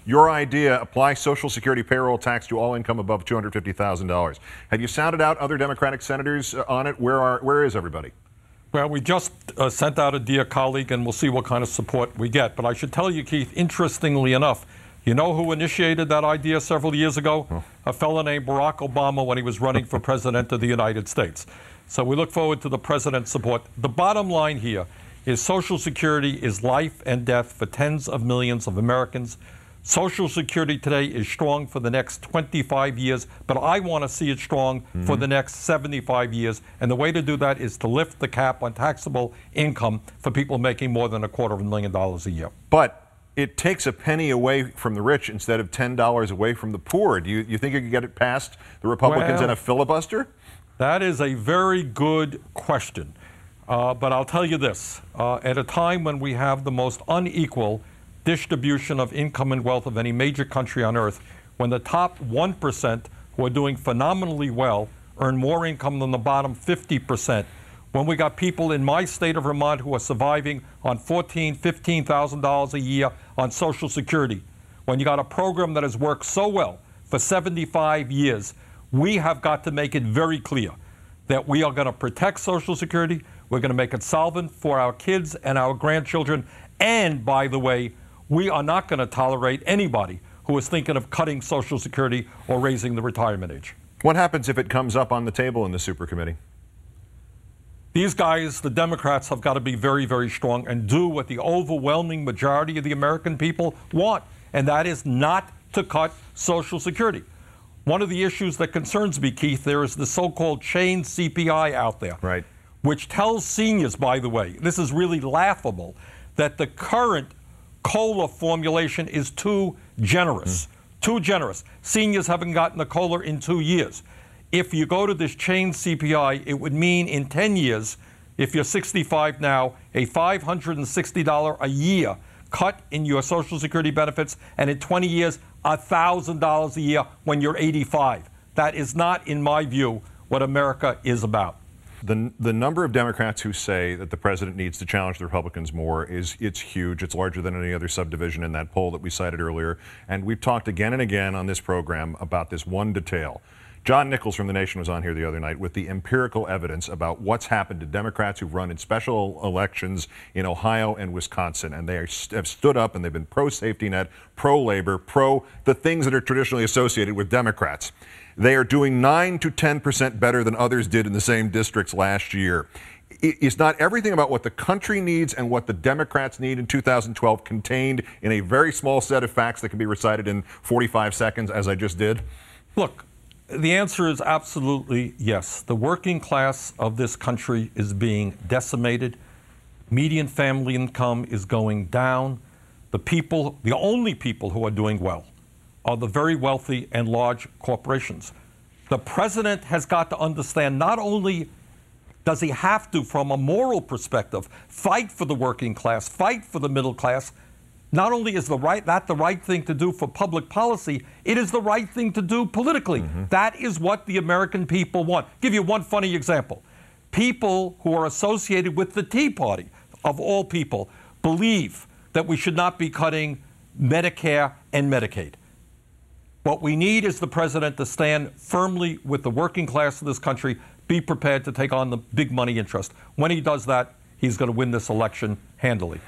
Your idea, apply Social Security payroll tax to all income above $250,000. Have you sounded out other Democratic senators on it? Where is everybody? Well, we just sent out a dear colleague, and we'll see what kind of support we get. But I should tell you, Keith, interestingly enough, you know who initiated that idea several years ago? Oh. A fellow named Barack Obama when he was running for president of the United States. So we look forward to the president's support. The bottom line here is Social Security is life and death for tens of millions of Americans. Social Security today is strong for the next 25 years, but I want to see it strong for the next 75 years. And the way to do that is to lift the cap on taxable income for people making more than $250,000 a year. But it takes a penny away from the rich instead of $10 away from the poor. Do you think you could get it past the Republicans in a filibuster? That is a very good question. But I'll tell you this. At a time when we have the most unequal distribution of income and wealth of any major country on earth, when the top 1% who are doing phenomenally well earn more income than the bottom 50%, when we got people in my state of Vermont who are surviving on $14,000, $15,000 a year on Social Security, when you got a program that has worked so well for 75 years, we have got to make it very clear that we are going to protect Social Security, we're going to make it solvent for our kids and our grandchildren, and, by the way, we are not going to tolerate anybody who is thinking of cutting Social Security or raising the retirement age. What happens if it comes up on the table in the super committee? These guys, the Democrats, have got to be very, very strong and do what the overwhelming majority of the American people want, and that is not to cut Social Security. One of the issues that concerns me, Keith, there is the so-called chain CPI out there, right, which tells seniors, by the way, this is really laughable, that the current COLA formulation is too generous. Too generous. Seniors haven't gotten a COLA in 2 years. If you go to this chain CPI, it would mean in 10 years, if you're 65 now, a $560 a year cut in your Social Security benefits, and in 20 years, $1,000 a year when you're 85. That is not, in my view, what America is about. The number of Democrats who say that the president needs to challenge the Republicans more it's huge. It's larger than any other subdivision in that poll that we cited earlier. And we've talked again and again on this program about this one detail. John Nichols from The Nation was on here the other night with the empirical evidence about what's happened to Democrats who've run in special elections in Ohio and Wisconsin. And they have stood up and they've been pro-safety net, pro-labor, pro the things that are traditionally associated with Democrats. They are doing 9 to 10% better than others did in the same districts last year. Is not everything about what the country needs and what the Democrats need in 2012 contained in a very small set of facts that can be recited in 45 seconds, as I just did? Look, the answer is absolutely yes. The working class of this country is being decimated. Median family income is going down. The only people who are doing well are the very wealthy and large corporations. The president has got to understand not only does he have to, from a moral perspective, fight for the working class, fight for the middle class, not only is that the right thing to do for public policy, it is the right thing to do politically. That is what the American people want. I'll give you one funny example. People who are associated with the Tea Party, of all people, believe that we should not be cutting Medicare and Medicaid. What we need is the president to stand firmly with the working class of this country, be prepared to take on the big money interest. When he does that, he's going to win this election handily.